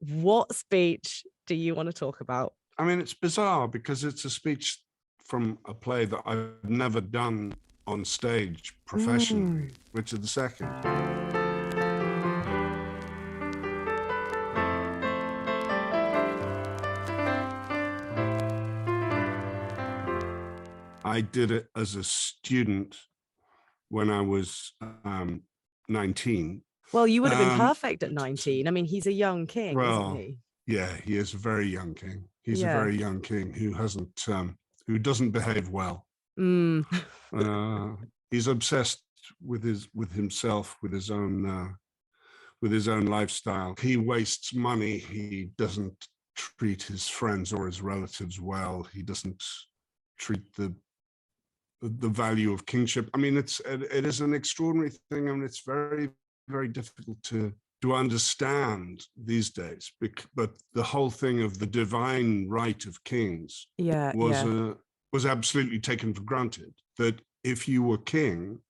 What speech do you want to talk about? I mean, it's bizarre because it's a speech from a play that I've never done on stage professionally, Richard II. I did it as a student when I was 19. Well, you would have been perfect at 19. I mean, he's a young king, isn't he? Yeah, he is a very young king. He's a very young king who who doesn't behave well. He's obsessed with himself, with his own lifestyle. He wastes money. He doesn't treat his friends or his relatives well. He doesn't treat the value of kingship. I mean, it is an extraordinary thing, and it's very, very difficult to understand these days. But the whole thing of the divine right of kings was absolutely taken for granted. That if you were king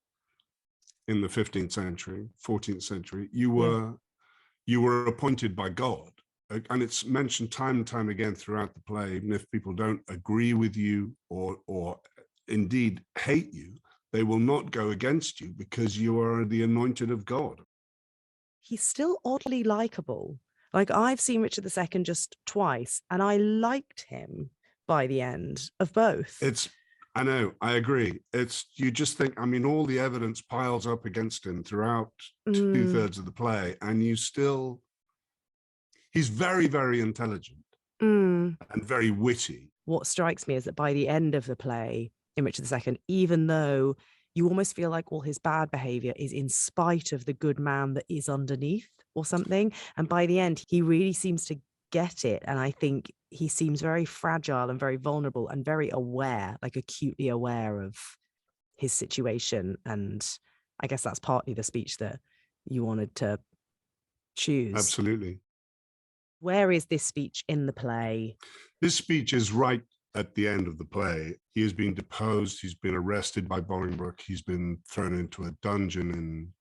in the 15th century, 14th century, you were appointed by God. And it's mentioned time and time again throughout the play. Even if people don't agree with you or indeed hate you, they will not go against you because you are the anointed of God. He's still oddly likable. Like, I've seen Richard II just twice, and I liked him by the end of both. I know, I agree. You just think, I mean, all the evidence piles up against him throughout 2/3 of the play, and he's very, very intelligent and very witty. What strikes me is that by the end of the play in Richard II, even though you almost feel like all his bad behavior is in spite of the good man that is underneath or something, and by the end, he really seems to get it. And I think he seems very fragile and very vulnerable and very aware, like acutely aware of his situation. And I guess that's partly the speech that you wanted to choose. Absolutely. Where is this speech in the play? This speech is right at the end of the play. He has been deposed. He's been arrested by Bolingbroke. He's been thrown into a dungeon in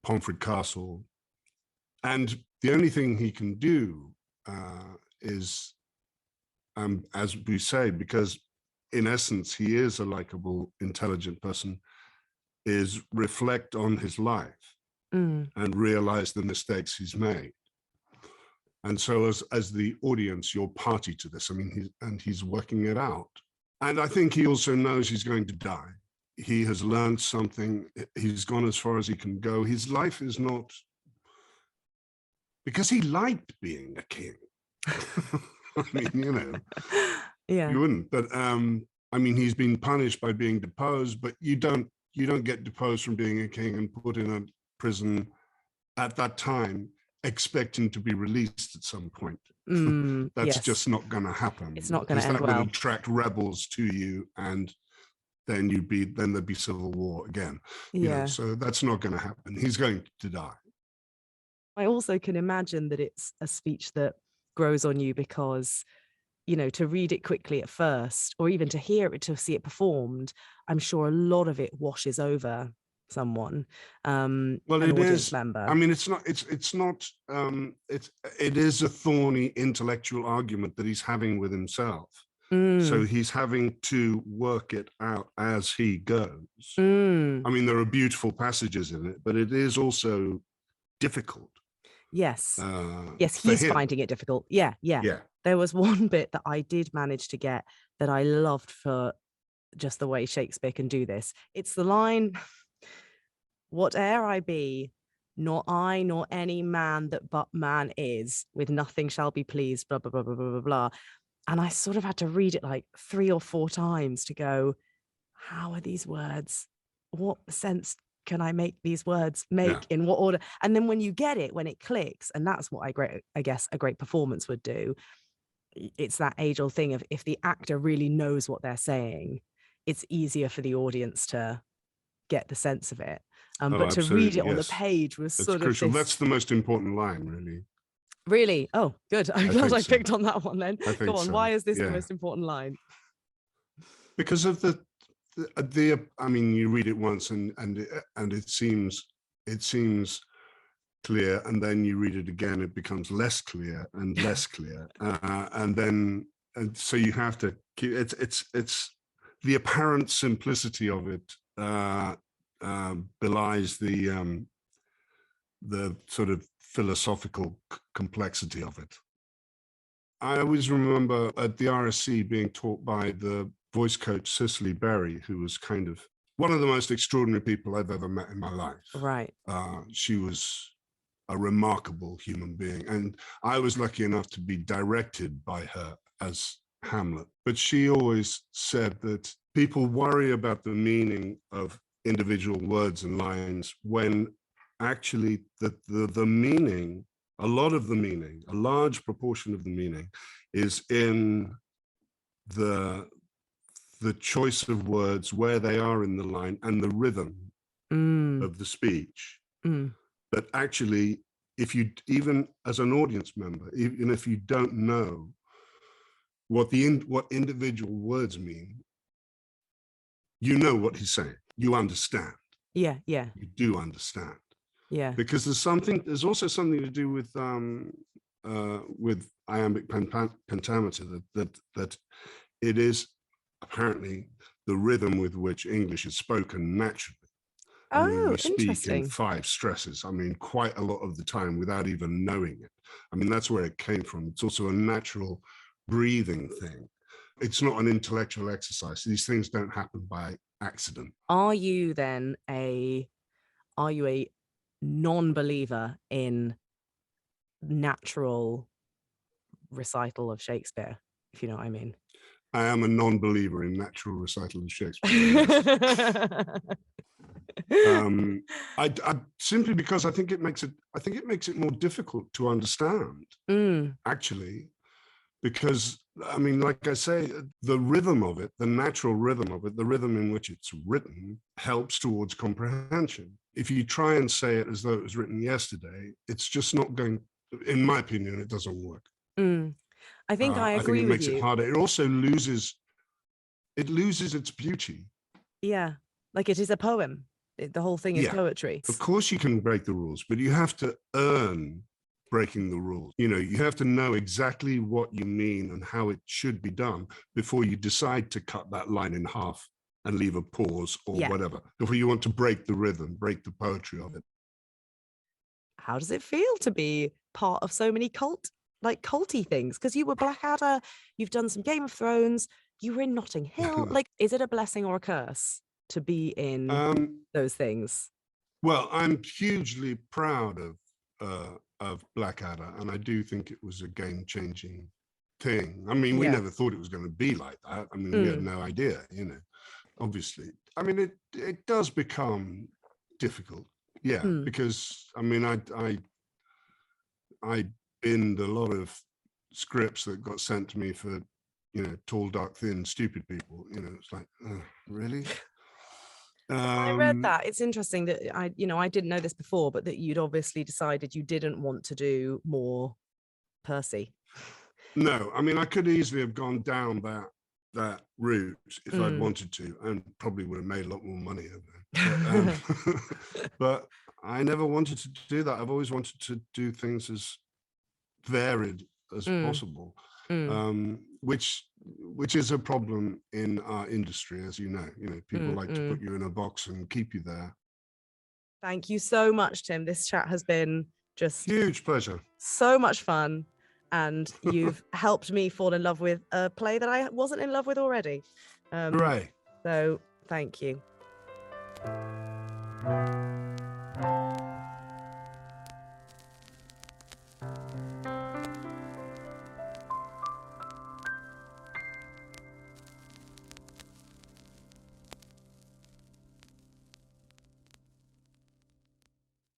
Pomfret Castle. And the only thing he can do is, as we say, because in essence, he is a likable, intelligent person, is reflect on his life and realize the mistakes he's made. And so as the audience, you're party to this. I mean, he's working it out. And I think he also knows he's going to die. He has learned something. He's gone as far as he can go. His life is not, because he liked being a king. I mean, you wouldn't. But I mean, he's been punished by being deposed, but you don't get deposed from being a king and put in a prison at that time, expecting to be released at some point. That's just not going to happen. It's not going to end well. That would attract rebels to you, and then there'd be civil war again. So that's not going to happen. He's going to die. I also can imagine that it's a speech that grows on you because, to read it quickly at first, or even to hear it, to see it performed, I'm sure a lot of it washes over someone. Well, it is. Member. I mean, it is a thorny intellectual argument that he's having with himself. So he's having to work it out as he goes. I mean, there are beautiful passages in it, but it is also difficult. Yes. He's finding it difficult. Yeah. There was one bit that I did manage to get that I loved for just the way Shakespeare can do this. It's the line, "Whate'er I be, nor I nor any man that but man is, with nothing shall be pleased, blah, blah, blah, blah, blah, blah, blah." And I sort of had to read it like 3 or 4 times to go, how are these words? What sense can I make these words make? In what order? And then when you get it, when it clicks, and that's what I guess a great performance would do. It's that age-old thing of, if the actor really knows what they're saying, it's easier for the audience to get the sense of it. But to read it on the page was sort crucial. of That's the most important line, really. Really? Oh, good. I'm glad I picked on that one then. Go on. So. Why is this the most important line? Because of the I mean, you read it once and it seems clear, and then you read it again, it becomes less clear and less clear, and so you have to keep it's the apparent simplicity of it belies the sort of philosophical complexity of it. I always remember at the RSC being taught by the voice coach Cicely Berry, who was kind of one of the most extraordinary people I've ever met in my life. Right. She was a remarkable human being, and I was lucky enough to be directed by her as Hamlet. But she always said that people worry about the meaning of individual words and lines when actually the meaning, a lot of the meaning, a large proportion of the meaning is in the choice of words, where they are in the line, and the rhythm of the speech. But actually, if you, even as an audience member, even if you don't know what individual words mean, you know what he's saying. You understand. Yeah. You do understand. Yeah. Because there's also something to do with iambic pentameter, that it is apparently the rhythm with which English is spoken naturally. I mean, we speak in 5 stresses. I mean, quite a lot of the time without even knowing it. I mean, that's where it came from. It's also a natural breathing thing. It's not an intellectual exercise. These things don't happen by accident. Are you then a non-believer in natural recital of Shakespeare, if you know what I mean? I am a non-believer in natural recital of Shakespeare. I simply because I think it makes it more difficult to understand, actually, because I mean, like I say, the rhythm of it, the natural rhythm of it, the rhythm in which it's written helps towards comprehension. If you try and say it as though it was written yesterday, it's just not going, in my opinion, it doesn't work. I think I agree with you. I think it makes it harder. It also loses its beauty. Yeah, like it is a poem. The whole thing is poetry. Of course you can break the rules, but you have to earn breaking the rules. You know, you have to know exactly what you mean and how it should be done before you decide to cut that line in half and leave a pause or whatever. Before you want to break the rhythm, break the poetry of it. How does it feel to be part of so many culty things? Because you were Blackadder, you've done some Game of Thrones, you were in Notting Hill. Like, is it a blessing or a curse to be in those things? Well, I'm hugely proud of Blackadder, and I do think it was a game-changing thing. I mean, we never thought it was going to be like that. I mean, we had no idea, you know, obviously. I mean, it does become difficult, because I mean, I binned a lot of scripts that got sent to me for, you know, tall, dark, thin, stupid people. You know, it's like, really? I read that. It's interesting that I didn't know this before, but that you'd obviously decided you didn't want to do more Percy. No, I mean, I could easily have gone down that route if I'd wanted to, and probably would have made a lot more money over it. But I never wanted to do that. I've always wanted to do things as varied as possible, which is a problem in our industry, as you know. You know, people like to put you in a box and keep you there. Thank you so much, Tim. This chat has been just huge pleasure, so much fun, and you've helped me fall in love with a play that I wasn't in love with already. Hooray! So thank you.